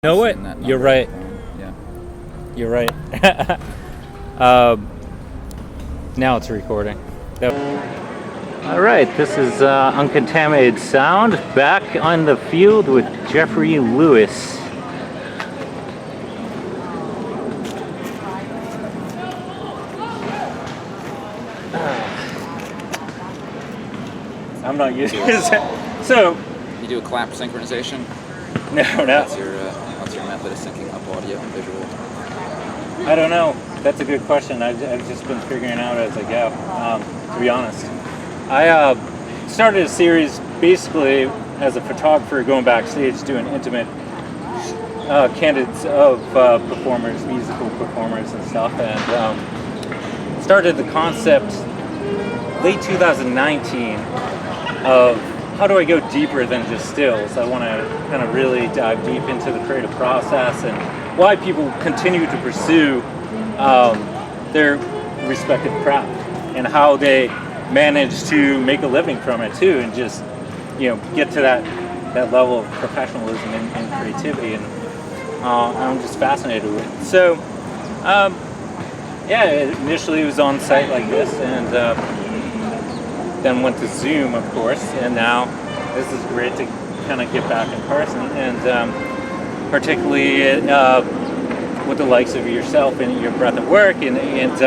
Know what? You're right. Yeah. You're right. Now it's recording. All right, this is Uncontaminated Sound, back on the field with Jeffrey Lewis. I'm not used to this. So, You do a clap synchronization? no. What's your method of syncing up audio and visual? I don't know. That's a good question. I've just been figuring it out as I go, to be honest. I started a series basically as a photographer going backstage doing intimate candids of performers, musical performers and stuff, and started the concept late 2019 of how do I go deeper than just stills. I want to kind of really dive deep into the creative process and why people continue to pursue their respective craft and how they manage to make a living from it too, and just get to that level of professionalism and creativity, and I'm just fascinated with it. So initially it was on site like this, and then went to Zoom, of course, and now this is great to kind of get back in person, and particularly with the likes of yourself and your breadth of work, and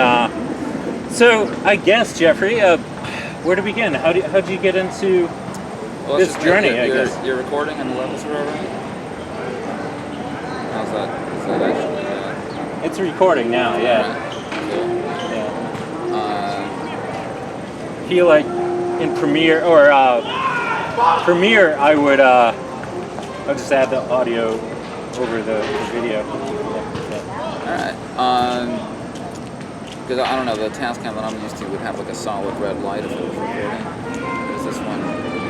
so I guess, Jeffrey, where to begin? How did you get into this journey? I guess you're recording and the levels are alright. How's that? Is that actually? It's recording now. Yeah. Cool. Yeah. Feel like in Premiere or Premiere, I would I'll just add the audio over the video. Alright. Because I don't know, the Tascam that I'm used to would have like a solid red light if it was recording. Is this one?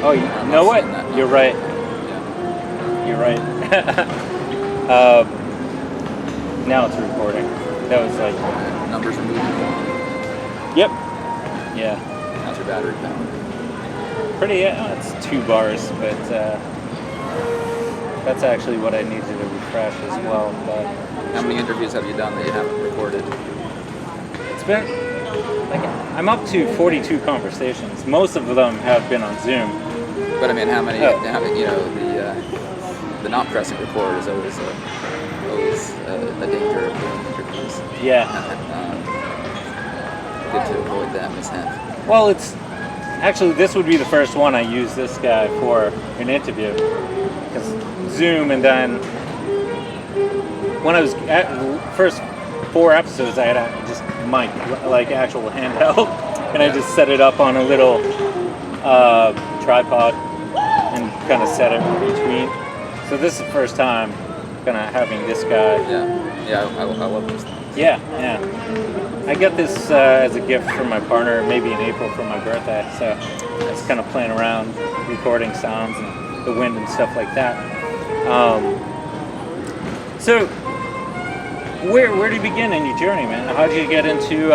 Oh, you know what? You're right. Yeah. You're right. Now it's recording. That was like numbers are moving along. Yep. Yeah. How's your battery power? Pretty. It's 2 bars, but that's actually what I needed to refresh as well. But how many interviews have you done that you haven't recorded? It's been like I'm up to 42 conversations. Most of them have been on Zoom. But I mean, how many? The not pressing record is always a danger of doing interviews. Yeah. Good to avoid that mishap. Well, it's actually this would be the first one I use this guy for an interview, because Zoom, and then when I was at the first 4 episodes, I had just mic, like actual handheld, and I just set it up on a little tripod and kind of set it in between. So this is the first time kind of having this guy. Yeah, I love those things. Yeah. I got this as a gift from my partner, maybe in April for my birthday. So I was kind of playing around, recording sounds and the wind and stuff like that. So where do you begin in your journey, man? How did you get into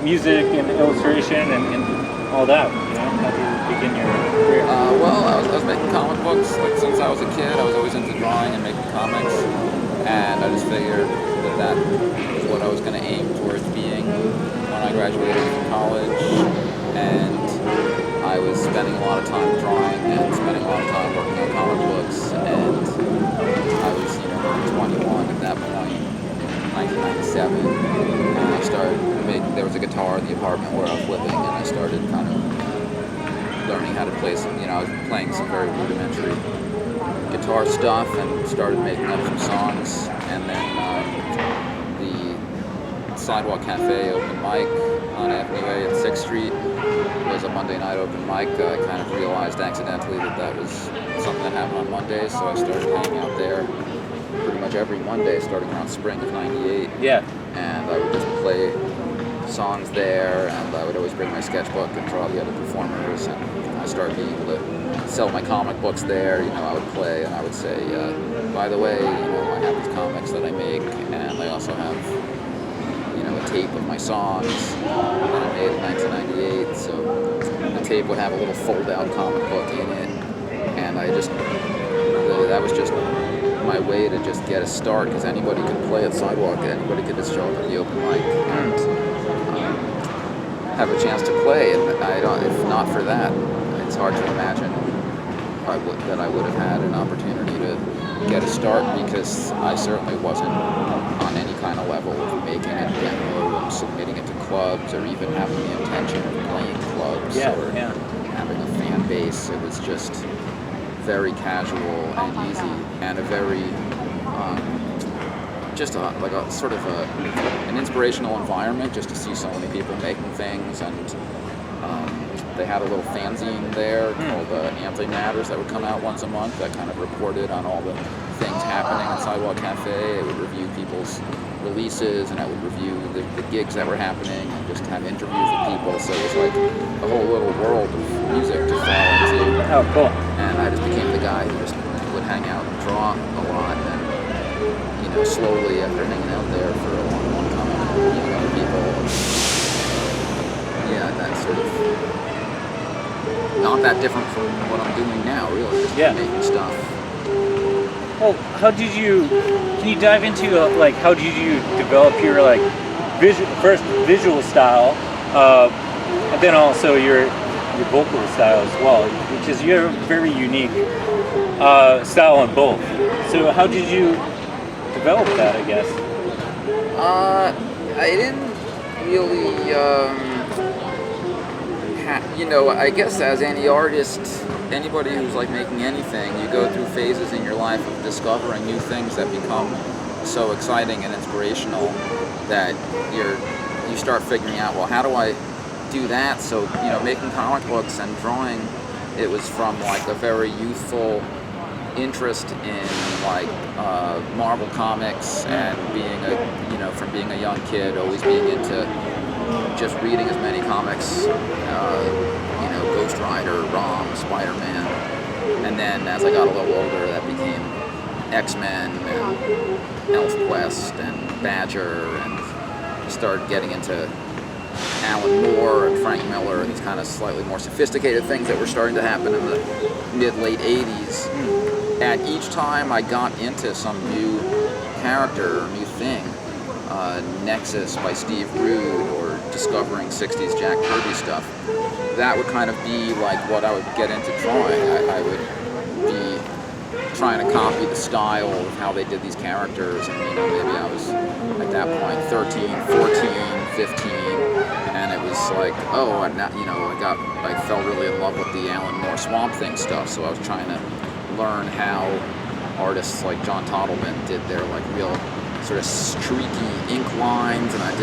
music and illustration and all that? How did you begin your career? Well, I was making comic books like since I was a kid. I was always into drawing and making comics, and I just figured that was what I was going to aim towards being when I graduated from college. And I was spending a lot of time drawing and spending a lot of time working on comic books, and I was 21 at that point. 1997, and I started there was a guitar in the apartment where I was living, and I started kind of learning how to play some, I was playing some very rudimentary guitar stuff and started making up some songs, and then the Sidewalk Cafe open mic on Avenue A at 6th Street was a Monday night open mic. I kind of realized accidentally that was something that happened on Mondays, so I started hanging out there pretty much every Monday starting around spring of '98. Yeah. And I would just play songs there, and I would always bring my sketchbook and draw the other performers, and I started being able to sell my comic books there. I would play and I would say, by the way, I have these comics that I make, and I also have a tape of my songs that I made in 1998. So the tape would have a little fold-out comic book in it, and that was just my way to just get a start, because anybody could play at Sidewalk, anybody could just show up at the open mic and have a chance to play. And if not for that, it's hard to imagine that I would have had an opportunity to get a start, because I certainly wasn't on any kind of level of making a demo and submitting it to clubs, or even having the intention of playing clubs or having a fan base. It was just very casual and easy, and a very like a sort of an inspirational environment, just to see so many people making things. And they had a little fanzine there called Anti-Matters that would come out once a month that kind of reported on all the things happening at Sidewalk Cafe. It would review people's releases, and I would review the gigs that were happening, and just have interviews with people. So it was like a whole little world of music to fall into. Oh, cool. And I just became the guy who just would hang out and draw a lot. And, you know, slowly after hanging out there for a long time, meeting other people, that sort of, not that different from what I'm doing now, really, just making stuff. Well, can you dive into how did you develop your visual style, and then also your vocal style as well, because you have a very unique style on both. So how did you develop that, I guess? I didn't really, I guess as any artist, anybody who's like making anything, you go through phases in your life of discovering new things that become so exciting and inspirational that you start figuring out, well, how do I do that? So, making comic books and drawing, it was from like a very youthful interest in Marvel comics, and from being a young kid, always being into just reading as many comics, Ghost Rider, Rom, Spider-Man, and then as I got a little older, that became X-Men and ElfQuest and Badger, and started getting into Alan Moore and Frank Miller, and these kind of slightly more sophisticated things that were starting to happen in the mid-late 80s. And each time I got into some new character or new thing, Nexus by Steve Rude, or discovering 60s Jack Kirby stuff, that would kind of be like what I would get into drawing. I would be trying to copy the style of how they did these characters, and maybe I was at that point 13, 14, 15, and it was like, I fell really in love with the Alan Moore Swamp Thing stuff, so I was trying to learn how artists like John Tottleman did their real sort of streaky ink lines, and I would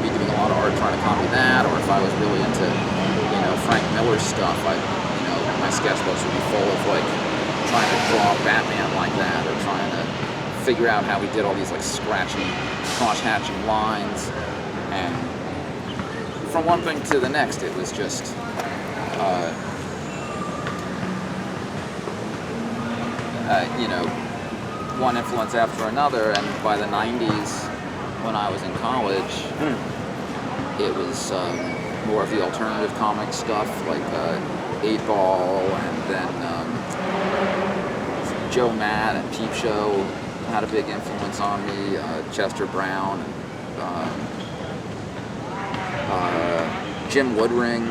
be doing a lot of art trying to copy that. Or if I was really into, Frank Miller's stuff, my sketchbooks would be full of trying to draw Batman like that, or trying to figure out how he did all these scratchy, cross-hatching lines. And from one thing to the next, it was just one influence after another. And by the 90s, when I was in college, it was more of the alternative comic stuff, like 8 Ball, and then Joe Matt and Peep Show had a big influence on me, Chester Brown, Jim Woodring,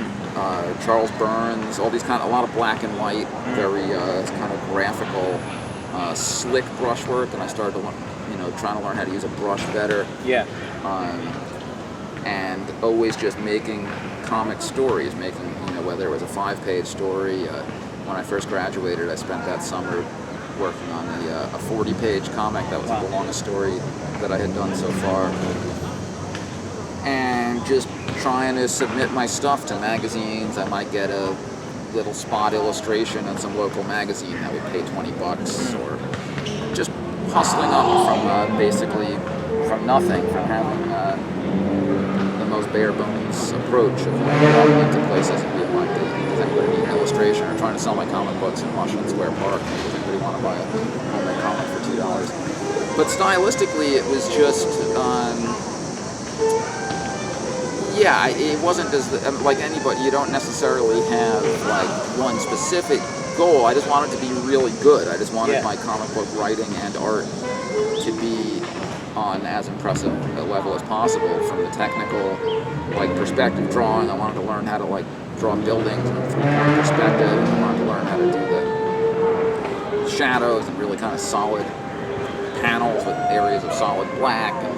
Charles Burns, all these a lot of black and white, very kind of graphical, slick brushwork, and I started to trying to learn how to use a brush better. Yeah. And always just making comic stories, whether it was a 5-page story. When I first graduated, I spent that summer working on a 40-page comic that was the longest story that I had done so far. And just trying to submit my stuff to magazines. I might get a little spot illustration in some local magazine that would pay $20, or just hustling up from basically from nothing, from having the most bare bones approach of walking into places and being like, does anybody need an illustration, or trying to sell my comic books in Washington Square Park, does anybody want to buy a homemade comic for $2? But stylistically, it was just it wasn't like anybody. You don't necessarily have one specific goal. I just wanted to be really good. I just wanted Yeah. my comic book writing and art to be on as impressive a level as possible. From the technical, like, perspective drawing, I wanted to learn how to, like, draw buildings in a three-point perspective. I wanted to learn how to do the shadows and really kind of solid panels with areas of solid black, and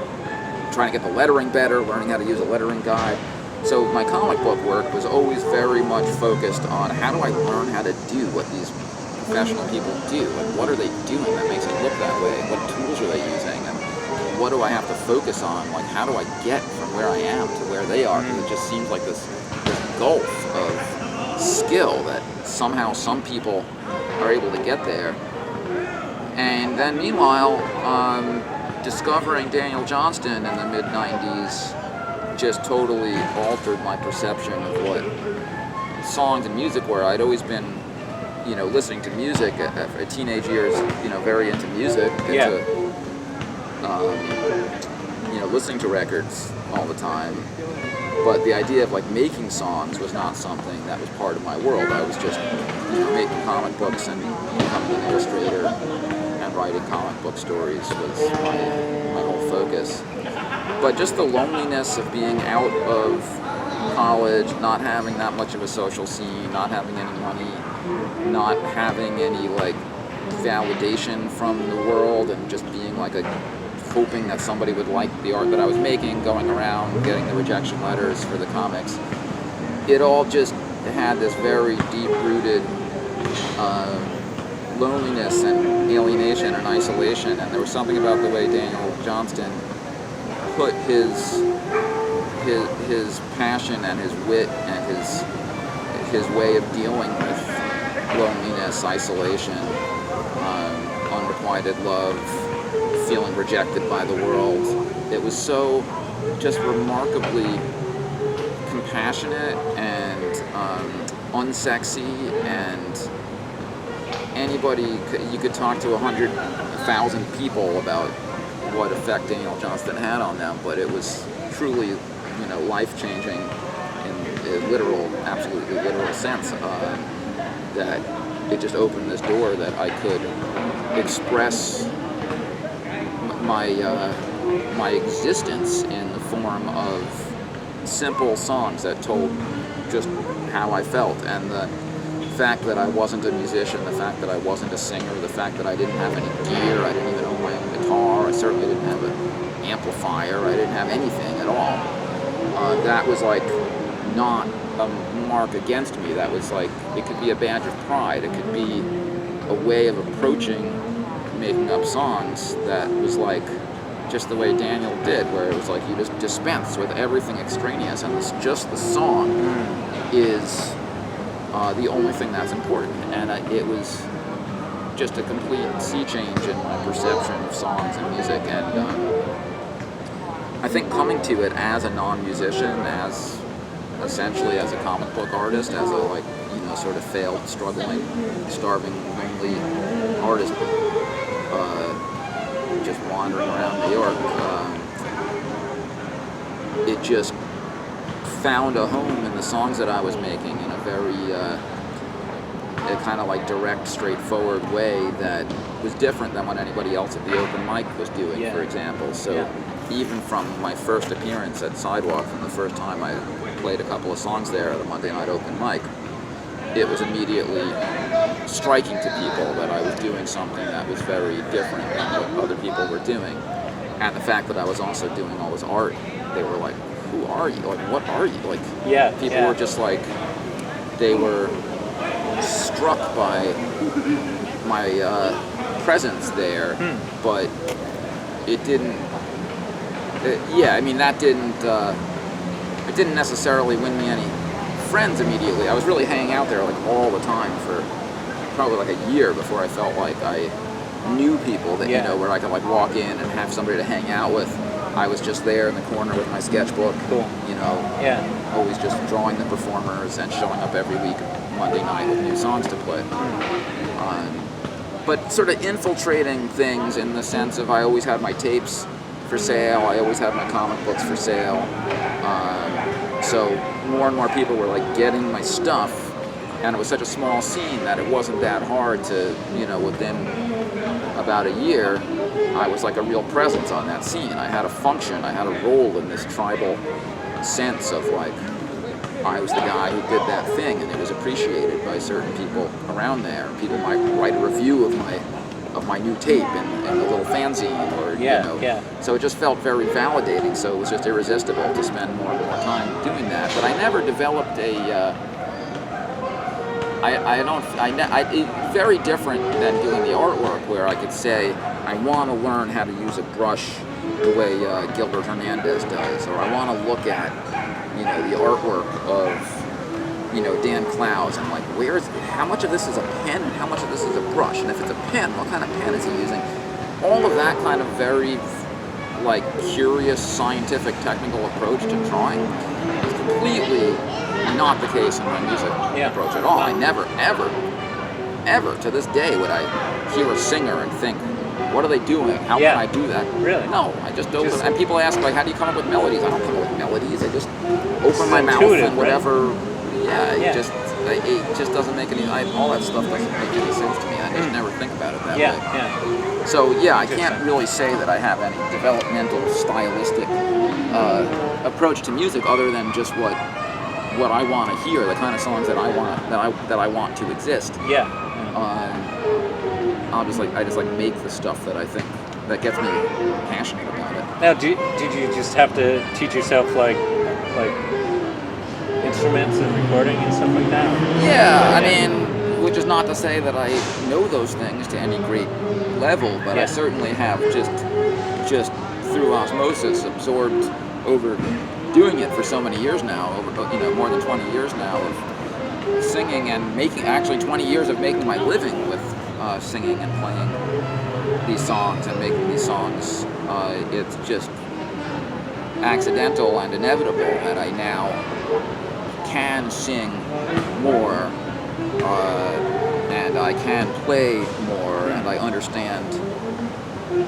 trying to get the lettering better, learning how to use a lettering guide. So my comic book work was always very much focused on how do I learn how to do what these professional people do? Like, what are they doing that makes it look that way? What tools are they using? And what do I have to focus on? Like, how do I get from where I am to where they are? Because it just seems like this gulf of skill that somehow some people are able to get there. And then meanwhile, discovering Daniel Johnston in the mid-90s just totally altered my perception of what songs and music were. I'd always been, listening to music at teenage years, very into music, listening to records all the time. But the idea of, like, making songs was not something that was part of my world. I was just, making comic books and becoming an illustrator and writing comic book stories was my whole focus. But just the loneliness of being out of college, not having that much of a social scene, not having any money, not having any, like, validation from the world, and just being like hoping that somebody would like the art that I was making, going around getting the rejection letters for the comics. It all just had this very deep-rooted loneliness and alienation and isolation, and there was something about the way Daniel Johnston put his passion and his wit and his way of dealing with loneliness, isolation, unrequited love, feeling rejected by the world. It was so just remarkably compassionate and unsexy, and you could talk to 100,000 people about what effect Daniel Johnston had on them, but it was truly, life-changing in a absolutely literal sense, that it just opened this door that I could express my existence in the form of simple songs that told just how I felt. And the fact that I wasn't a musician, the fact that I wasn't a singer, the fact that I didn't have any gear, I didn't even own my own guitar, I certainly didn't have an amplifier, I didn't have anything at all. That was like not a mark against me. That was like, it could be a badge of pride. It could be a way of approaching making up songs that was like just the way Daniel did, where it was like you just dispense with everything extraneous, and just the song is the only thing that's important. And it was just a complete sea change in my perception of songs and music. And I think coming to it as a non-musician, essentially as a comic book artist, as a sort of failed, struggling, starving, lonely artist, just wandering around New York, it just found a home in the songs that I was making in a very a kind of like direct, straightforward way that was different than what anybody else at the open mic was doing, for example. So even from my first appearance at Sidewalk, from the first time I played a couple of songs there at a Monday night open mic, it was immediately striking to people that I was doing something that was very different than what other people were doing. And the fact that I was also doing all this art, they were like, who are you? Like, what are you? Like, people were just like, they were struck by my presence there, but it didn't, it didn't necessarily win me any friends immediately. I was really hanging out there like all the time for probably like a year before I felt like I knew people that, where I could like walk in and have somebody to hang out with. I was just there in the corner with my sketchbook, always just drawing the performers and showing up every week Monday night with new songs to play. But sort of infiltrating things in the sense of I always had my tapes for sale, I always had my comic books for sale. So more and more people were like getting my stuff And it was such a small scene that it wasn't that hard to, within about a year, I was like a real presence on that scene. I had a function, I had a role in this tribal sense of like, I was the guy who did that thing, and it was appreciated by certain people around there. People might write a review of my new tape in a little fanzine, or So it just felt very validating. So it was just irresistible to spend more and more time doing that. But I never developed it's very different than doing the artwork, where I could say I want to learn how to use a brush the way Gilbert Hernandez does, or I want to look at the artwork of Dan Clowes, and like, how much of this is a pen and how much of this is a brush, and if it's a pen, what kind of pen is he using? All of that kind of very like curious scientific technical approach to drawing is completely not the case in my music approach at all. I never, ever to this day would I hear a singer and think, what are they doing? How can I do that? Really? No, I just open. And people ask, like, how do you come up with melodies? I don't come up with melodies. I just open my mouth and whatever. Right? It just doesn't make any. All that stuff doesn't make any sense to me. I just never think about it that way. So I can't really say that I have any developmental, stylistic approach to music, other than just what I want to hear, the kind of songs that I want to exist. I just make the stuff that I think that gets me passionate about it. Now, did you just have to teach yourself like instruments and recording and stuff like that? I mean, which is not to say that I know those things to any great level, but I certainly have just through osmosis absorbed over doing it for so many years now, over more than 20 years now of singing and making, actually 20 years of making my living with singing and playing these songs and making these songs. It's just accidental and inevitable that I now can sing more, and I can play more, and I understand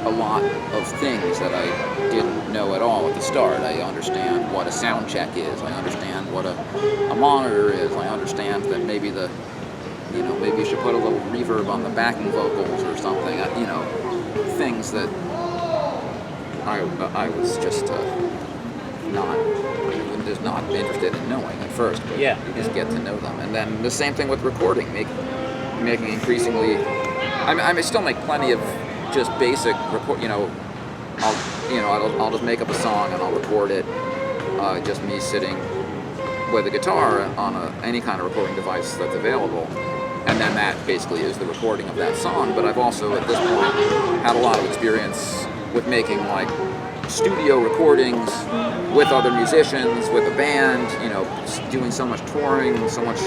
a lot of things that I didn't know at all at the start. I understand what a sound check is. I understand what a monitor is. I understand that maybe maybe you should put a little reverb on the backing vocals or something. Things that I was just not interested in knowing at first. But you just get to know them, and then the same thing with recording, making increasingly. I still make plenty of just basic record. I'll just make up a song and I'll record it. Just me sitting with a guitar on any kind of recording device that's available, and then that basically is the recording of that song. But I've also at this point had a lot of experience with making like studio recordings with other musicians, with a band, doing so much touring, so much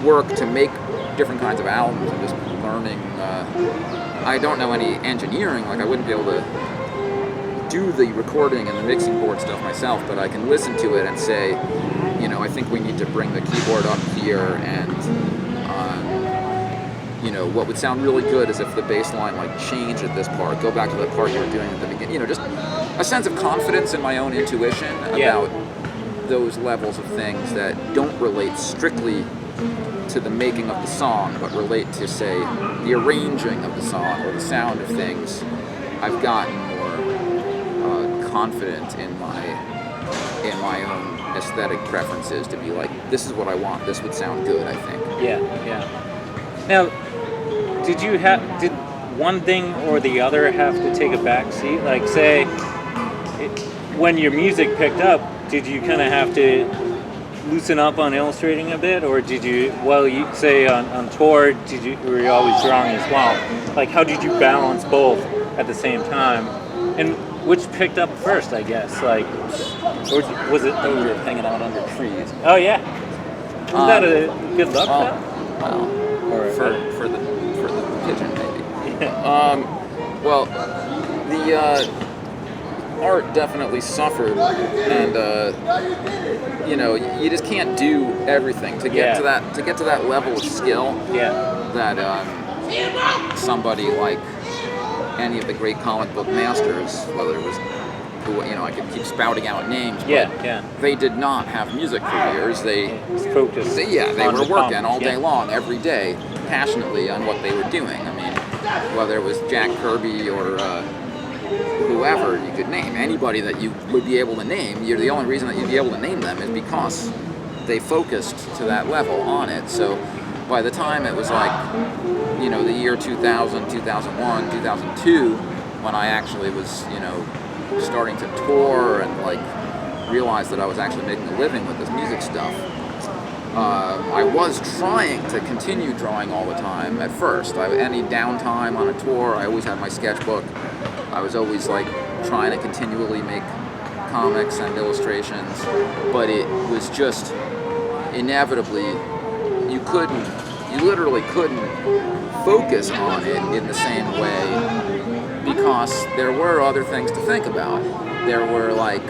work to make different kinds of albums, and just learning. I don't know any engineering, like I wouldn't be able to do the recording and the mixing board stuff myself, but I can listen to it and say, I think we need to bring the keyboard up here, and what would sound really good is if the bass line like changed at this part, go back to the part you were doing at the beginning, just a sense of confidence in my own intuition about those levels of things that don't relate strictly to the making of the song, but relate to, say, the arranging of the song or the sound of things. I've gotten more confident in my own aesthetic preferences to be like, this is what I want. This would sound good, I think. Now, did one thing or the other have to take a back seat? Like, say, when your music picked up, did you kind of have to loosen up on illustrating a bit, or did you, you say on tour, were you always drawing as well? Like, how did you balance both at the same time? And which picked up first, I guess? Like, or was it that we were hanging out under trees? Oh yeah, was that a good luck shot? Well, for the pigeon maybe. The art definitely suffered, and you just can't do everything to get to that level of skill that somebody like any of the great comic book masters, whether it was who, I could keep spouting out names, but Yeah. they did not have music careers. They Focus. They on were the working comics, all day long, every day, passionately on what they were doing. I mean, whether it was Jack Kirby or whoever you could name, anybody that you would be able to name, the only reason that you'd be able to name them is because they focused to that level on it. So by the time it was like, the year 2000, 2001, 2002, when I actually was, starting to tour and like realized that I was actually making a living with this music stuff, I was trying to continue drawing all the time at first. Any downtime on a tour, I always had my sketchbook. I was always like trying to continually make comics and illustrations, but it was just inevitably, you literally couldn't focus on it in the same way because there were other things to think about. There were like,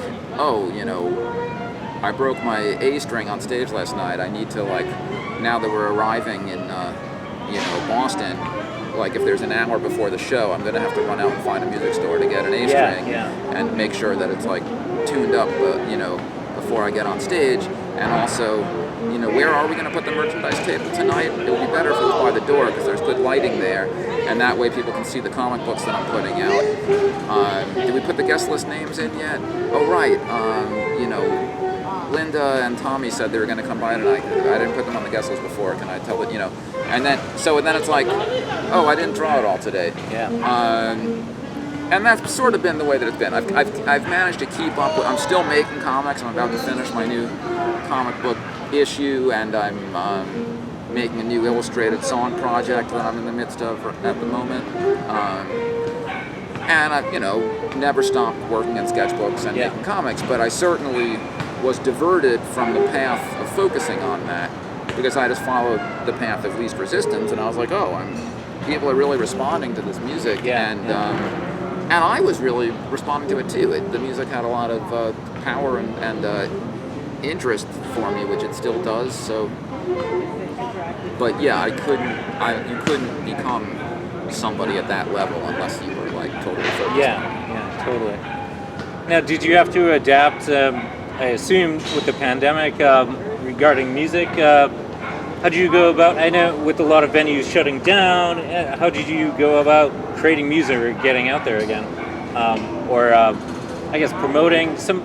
I broke my A string on stage last night. I need to now that we're arriving in, Boston, like if there's an hour before the show, I'm gonna have to run out and find a music store to get an A string and make sure that it's like tuned up, before I get on stage. And also, where are we gonna put the merchandise table tonight? It would be better if it was by the door because there's good lighting there, and that way people can see the comic books that I'm putting out. Did we put the guest list names in yet? Oh right, Linda and Tommy said they were going to come by tonight. I didn't put them on the guest list before. Can I tell it? And then it's like, oh, I didn't draw it all today. Yeah. And that's sort of been the way that it's been. I've managed to keep up with. I'm still making comics. I'm about to finish my new comic book issue, and I'm making a new illustrated song project that I'm in the midst of at the moment. And I've never stopped working in sketchbooks and making comics, but I certainly was diverted from the path of focusing on that because I just followed the path of least resistance, and I was like, people are really responding to this music, and I was really responding to it too. The music had a lot of power and interest for me, which it still does. So, but yeah, you couldn't become somebody at that level unless you were like totally focused. Yeah, totally. Now, did you have to adapt? I assume with the pandemic regarding music, how did you go about? I know with a lot of venues shutting down, how did you go about creating music or getting out there again, or I guess promoting some?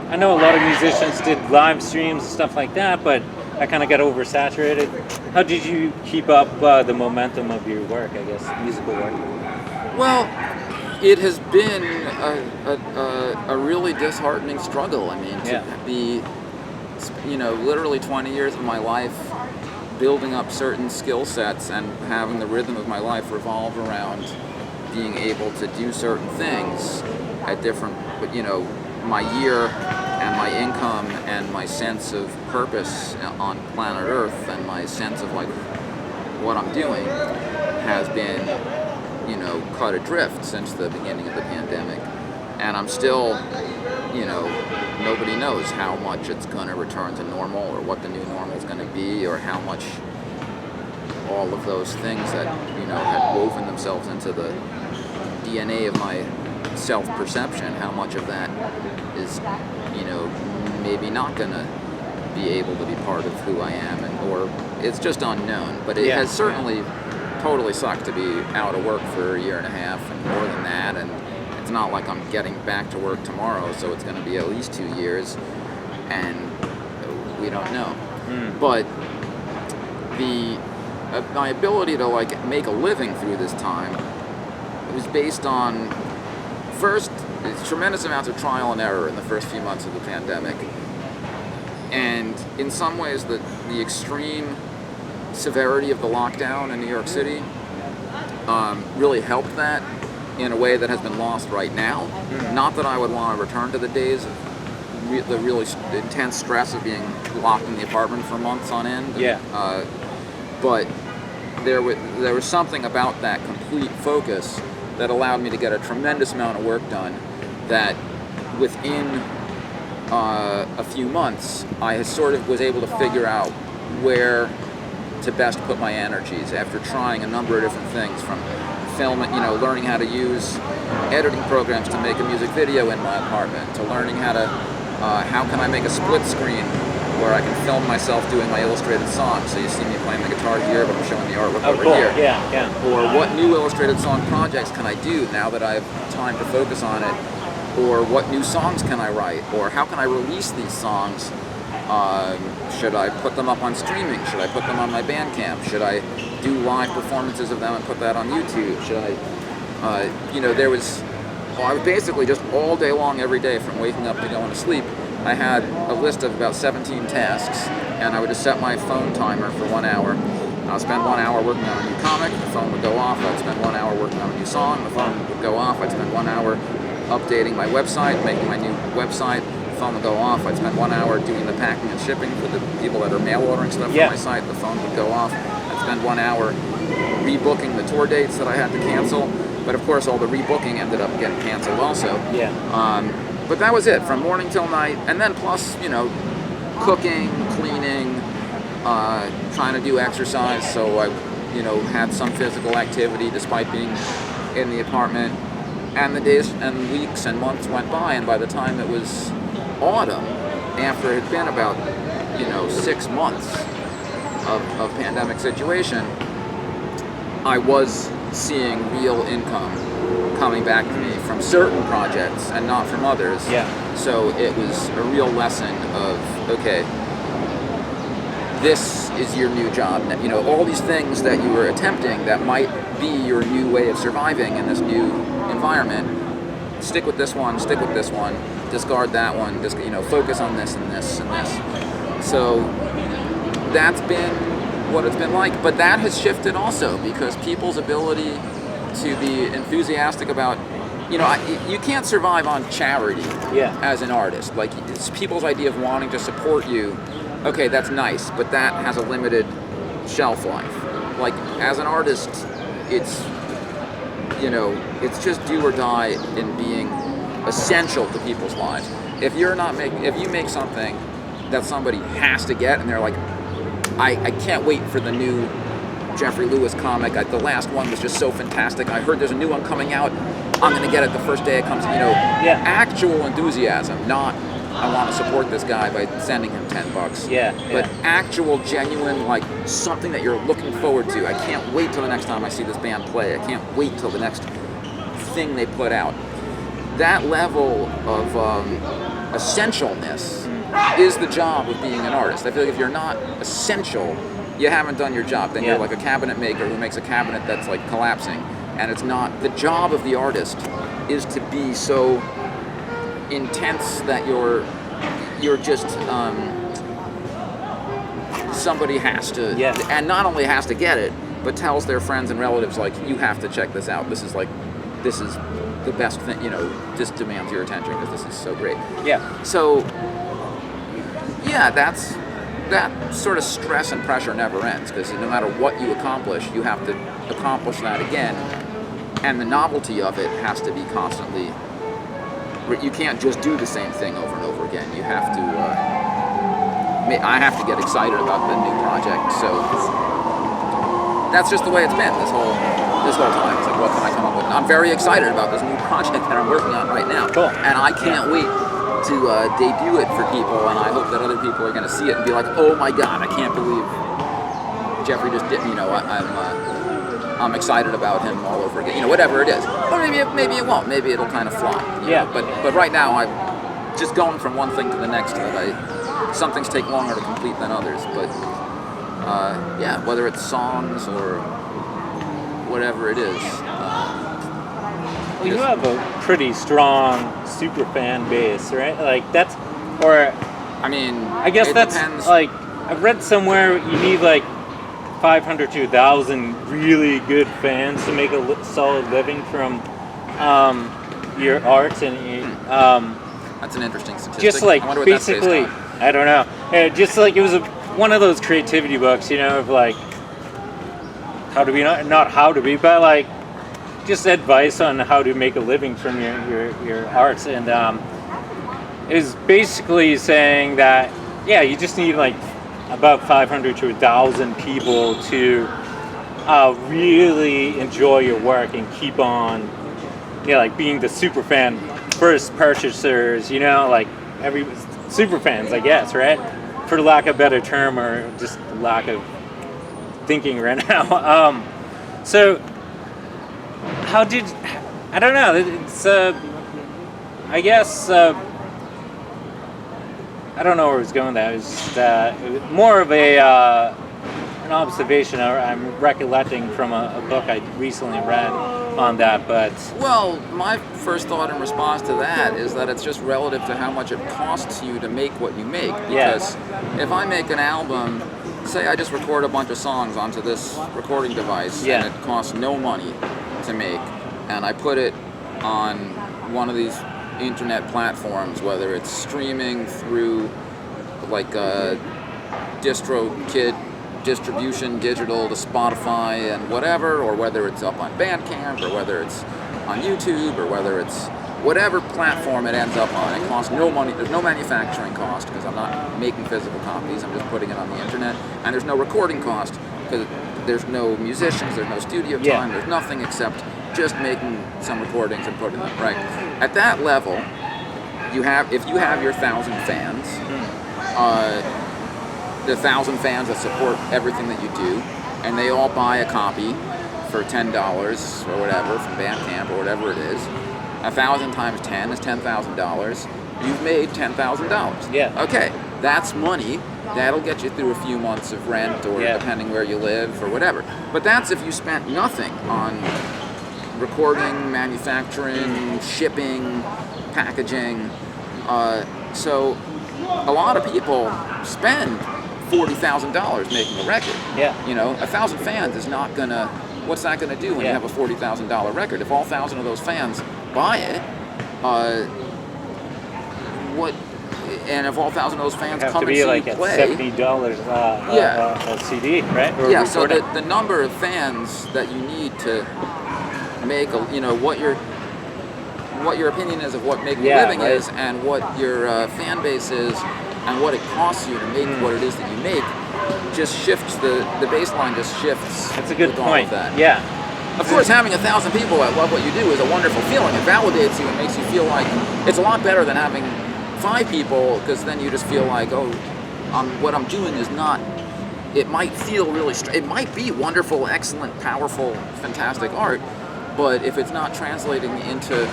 I know a lot of musicians did live streams and stuff like that, but I kind of got oversaturated. How did you keep up the momentum of your work? I guess musical work. Well, it has been a really disheartening struggle. I mean, to be, literally 20 years of my life building up certain skill sets and having the rhythm of my life revolve around being able to do certain things at different, my year and my income and my sense of purpose on planet Earth and my sense of like what I'm doing has been cut adrift since the beginning of the pandemic, and I'm still, nobody knows how much it's going to return to normal or what the new normal is going to be or how much all of those things that had woven themselves into the DNA of my self-perception, how much of that is maybe not going to be able to be part of who I am, or it's just unknown. But it has certainly totally sucked to be out of work for a year and a half and more than that, and it's not like I'm getting back to work tomorrow, so it's going to be at least 2 years, and we don't know. But my ability to make a living through this time was based on first tremendous amounts of trial and error in the first few months of the pandemic, and in some ways the extreme severity of the lockdown in New York City really helped that in a way that has been lost right now. Not that I would want to return to the days of the really intense stress of being locked in the apartment for months on end. But there was something about that complete focus that allowed me to get a tremendous amount of work done that within a few months I sort of was able to figure out where to best put my energies after trying a number of different things, from filming, learning how to use editing programs to make a music video in my apartment, to learning how can I make a split screen where I can film myself doing my illustrated songs. So you see me playing the guitar here, but I'm showing the artwork over cool. here. Yeah. Or what new illustrated song projects can I do now that I have time to focus on it? Or what new songs can I write? Or how can I release these songs? Should I put them up on streaming? Should I put them on my Bandcamp? Should I do live performances of them and put that on YouTube? Should I, I was basically just all day long, every day, from waking up to going to sleep, I had a list of about 17 tasks, and I would just set my phone timer for 1 hour. I'll spend 1 hour working on a new comic, the phone would go off. I'd spend 1 hour working on a new song, the phone would go off. I'd spend 1 hour updating my website, making my new website, the phone would go off. I'd spend 1 hour doing the packing and shipping for the people that are mail ordering stuff for my site, the phone would go off. I'd spend 1 hour rebooking the tour dates that I had to cancel, but of course all the rebooking ended up getting canceled also. But that was it, from morning till night, and then plus, cooking, cleaning, trying to do exercise, so I, had some physical activity despite being in the apartment. And the days and weeks and months went by, and by the time it was autumn, after it had been about, 6 months of pandemic situation, I was seeing real income coming back to me from certain projects and not from others. So it was a real lesson of, okay, this is your new job. All these things that you were attempting that might be your new way of surviving in this new environment, stick with this one, discard that one, focus on this and this and this. So that's been what it's been like, but that has shifted also, because people's ability to be enthusiastic about, you can't survive on charity as an artist. Like, it's people's idea of wanting to support you. Okay, that's nice, but that has a limited shelf life. Like, as an artist, it's just do or die in being essential to people's lives. If you make something that somebody has to get, and they're like, I can't wait for the new Jeffrey Lewis comic. The last one was just so fantastic. I heard there's a new one coming out. I'm going to get it the first day it comes. Actual enthusiasm, not I want to support this guy by sending him $10. But actual, genuine, like something that you're looking forward to. I can't wait till the next time I see this band play. I can't wait till the next thing they put out. That level of essentialness is the job of being an artist. I feel like if you're not essential, you haven't done your job. Then you're like a cabinet maker who makes a cabinet that's like collapsing. And it's not, the job of the artist is to be so intense that you're just, somebody has to, and not only has to get it, but tells their friends and relatives, like, you have to check this out. This is the best thing, this demands your attention because this is so great. So, that sort of stress and pressure never ends, because no matter what you accomplish, you have to accomplish that again, and the novelty of it has to be constantly. You can't just do the same thing over and over again. You have to. I have to get excited about the new project, so that's just the way it's been this whole time. It's like, what can I come up with? And I'm very excited about this new project that I'm working on right now, and I can't wait to debut it for people, and I hope that other people are going to see it and be like, oh my god, I can't believe Jeffrey just did, I'm excited about him all over again, whatever it is. Or maybe it won't, maybe it'll kind of fly. But right now I'm just going from one thing to the next, that some things take longer to complete than others, but whether it's songs or whatever it is. Well, you have a pretty strong super fan base, right? Like that's, or I guess that's depends. Like I've read somewhere you need like 500 to 1,000 really good fans to make a solid living from your art, and that's an interesting statistic. Just like basically, I don't know. Just like it was one of those creativity books, of like how to be not how to be, but like. Just advice on how to make a living from your arts, and it was basically saying that you just need like about 500 to 1,000 people to really enjoy your work and keep on, like being the super fan first purchasers, like every super fans, I guess, right? For lack of a better term, or just lack of thinking right now. So how did, I don't know, it's, I guess, I don't know where it was going there. It was just, more of an observation I'm recollecting from a book I recently read on that, but... Well, my first thought in response to that is that it's just relative to how much it costs you to make what you make. Because if I make an album, say I just record a bunch of songs onto this recording device, and it costs no money to make, and I put it on one of these internet platforms, whether it's streaming through like a DistroKid distribution, digital to Spotify and whatever, or whether it's up on Bandcamp, or whether it's on YouTube, or whether it's whatever platform it ends up on. It costs no money. There's no manufacturing cost because I'm not making physical copies. I'm just putting it on the internet. And there's no recording cost because there's no musicians, there's no studio time, there's nothing except just making some recordings and putting them right. At that level, if you have your 1,000 fans, the 1,000 fans that support everything that you do, and they all buy a copy for $10 or whatever from Bandcamp or whatever it is, 1,000 times 10 is $10,000. You've made $10,000. Yeah. Okay, that's money. That'll get you through a few months of rent, or depending where you live, or whatever. But that's if you spent nothing on recording, manufacturing, shipping, packaging. So a lot of people spend $40,000 making a record. Yeah. 1,000 fans is not gonna. What's that gonna do when you have a $40,000 record? If all 1,000 of those fans buy it, and if all 1,000 of those fans come and see you play, have to be like at $70 a CD, right? Or so the number of fans that you need to make what your opinion is of what making a living is, and what your fan base is, and what it costs you to make what it is that you make, just shifts the baseline. Just shifts. That's a good point. That. Yeah. Of course, having 1,000 people that love what you do is a wonderful feeling. It validates you. It makes you feel like it's a lot better than having 5 people, because then you just feel like, what I'm doing is not. It might feel really. It might be wonderful, excellent, powerful, fantastic art, but if it's not translating into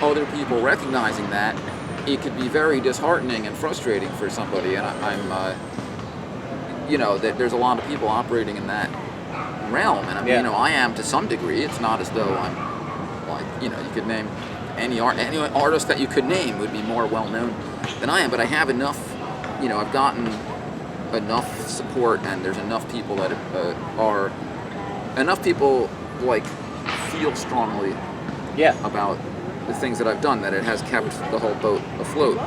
other people recognizing that, it could be very disheartening and frustrating for somebody. And there's a lot of people operating in that realm, and I am to some degree. It's not as though I'm like, you could name any artist that you could name would be more well known than I am, but I have enough. I've gotten enough support, and there's enough people that are enough people like feel strongly about the things that I've done, that it has kept the whole boat afloat.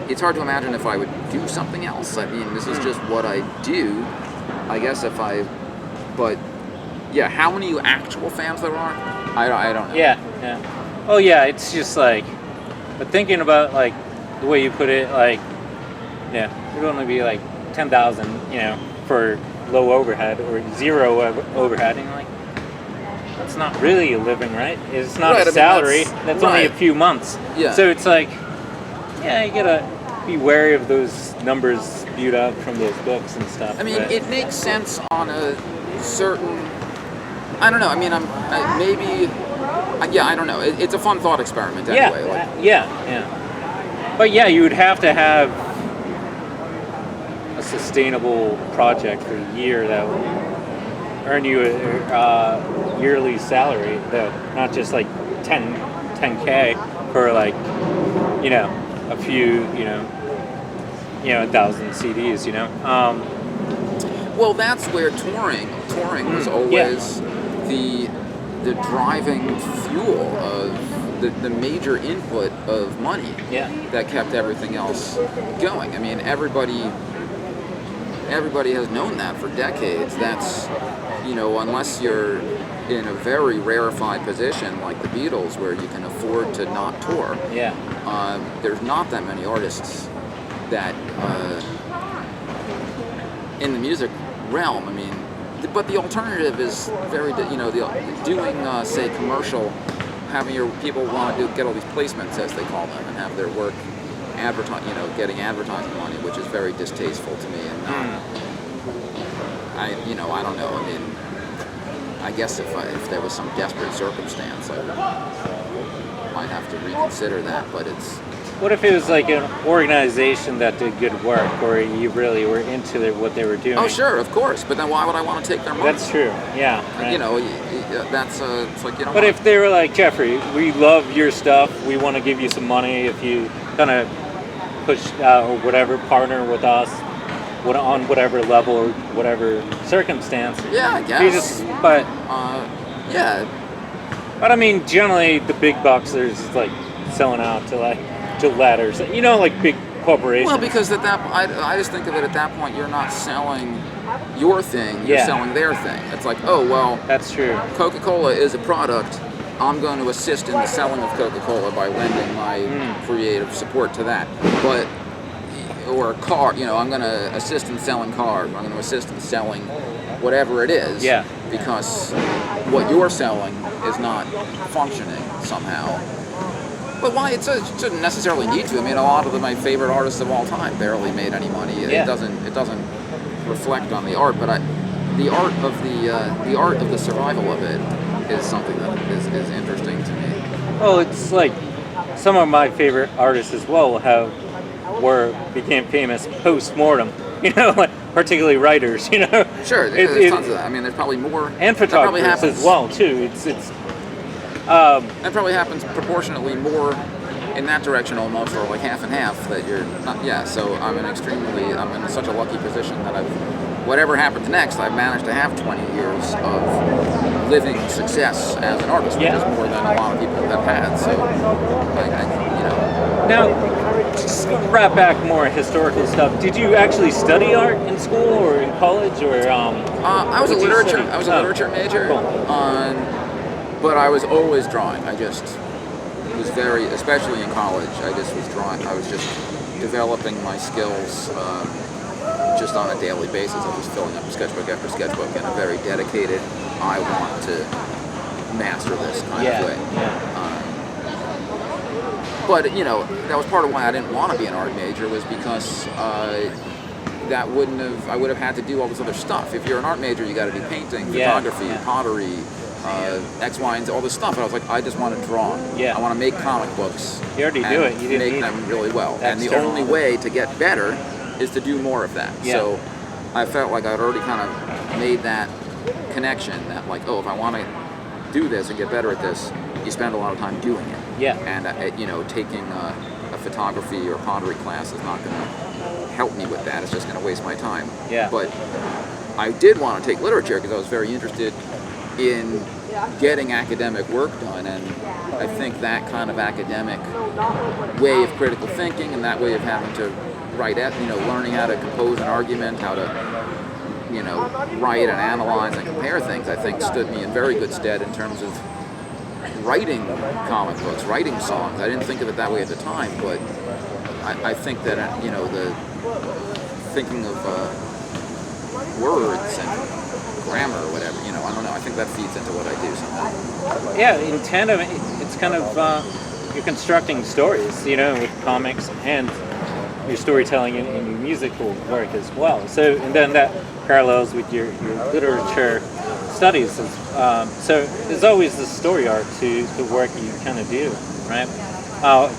It's hard to imagine if I would do something else. I mean, this is just what I do. I guess but how many actual fans there are, I don't know. Yeah. Oh yeah, it's just like, but thinking about like the way you put it, like, it would only be like 10,000, for low overhead or zero overhead, and like, that's not really a living, right? It's not a salary. That's only a few months. Yeah. So it's like, you gotta be wary of those numbers spewed out from those books and stuff. I mean, it makes sense on a certain. I don't know. I mean, I don't know. It's a fun thought experiment anyway. But you would have to have a sustainable project for a year that would earn you a yearly salary, though, not just like 10K for like, a few, 1,000 CDs, Well, that's where touring was always the driving fuel of the major input of money that kept everything else going. I mean, everybody has known that for decades. That's, unless you're in a very rarefied position like the Beatles, where you can afford to not tour, there's not that many artists that in the music realm. I mean, but the alternative is very, doing say commercial, having your people want to get all these placements as they call them and have their work getting advertising money, which is very distasteful to me. And I don't know. I mean, I guess if there was some desperate circumstance, I might have to reconsider that. But it's. What if it was like an organization that did good work, or you really were into what they were doing? Oh, sure, of course. But then why would I want to take their money? That's true. Yeah. Right. That's it's like But if they were like, Jeffrey, we love your stuff. We want to give you some money if you kind of push or whatever, partner with us, on whatever level or whatever circumstance. Yeah, I guess. Yeah. But I mean, generally, the big bucks, there's like selling out to like Gillette or something, like big corporations. Well, because I just think of it at that point, you're not selling your thing, you're selling their thing. It's like, oh, well, that's true. Coca-Cola is a product. I'm going to assist in the selling of Coca-Cola by lending my creative support to that. Or a car, I'm going to assist in selling cars. I'm going to assist in selling whatever it is. Yeah. Because what you're selling is not functioning somehow. But why? It shouldn't necessarily need to. I mean, a lot of my favorite artists of all time barely made any money. Yeah. It doesn't reflect on the art. But the art of the survival of it is something that is interesting to me. Well, it's like some of my favorite artists as well became famous post-mortem, like particularly writers, Sure, there's tons of that. I mean, there's probably more. And photographers as well, too. That probably happens proportionately more in that direction almost, or like half and half, that you're not, so I'm in such a lucky position that whatever happens next, I've managed to have 20 years of living success as an artist, which is more than a lot of people have had, so, Now, just wrap back more historical stuff. Did you actually study art in school or in college, or? I was a literature major, cool. But I was always drawing. I just was especially in college, I just was drawing. I was just developing my skills just on a daily basis. I was filling up sketchbook after sketchbook in a very dedicated, I want to master this kind of way. But, that was part of why I didn't want to be an art major, was because I would have had to do all this other stuff. If you're an art major, you got to do painting, photography, pottery, X, Y, and Z, all this stuff. And I was like, I just want to draw. Yeah. I want to make comic books. You already do it. You didn't make them really well. And the only way to get better is to do more of that. Yeah. So I felt like I'd already kind of made that connection that, like, if I want to do this and get better at this, you spend a lot of time doing it. Yeah. And taking a photography or pottery class is not going to help me with that. It's just going to waste my time. Yeah. But I did want to take literature because I was very interested in getting academic work done, and I think that kind of academic way of critical thinking and that way of having to write learning how to compose an argument, how to write and analyze and compare things, I think stood me in very good stead in terms of writing comic books, writing songs. I didn't think of it that way at the time, but I think that the thinking of words and grammar or whatever, I don't know. I think that feeds into what I do somehow. Yeah, in tandem, it's kind of you're constructing stories, with comics and your storytelling and your musical work as well. So, and then that parallels with your literature studies. So there's always the story arc to the work you kind of do, right?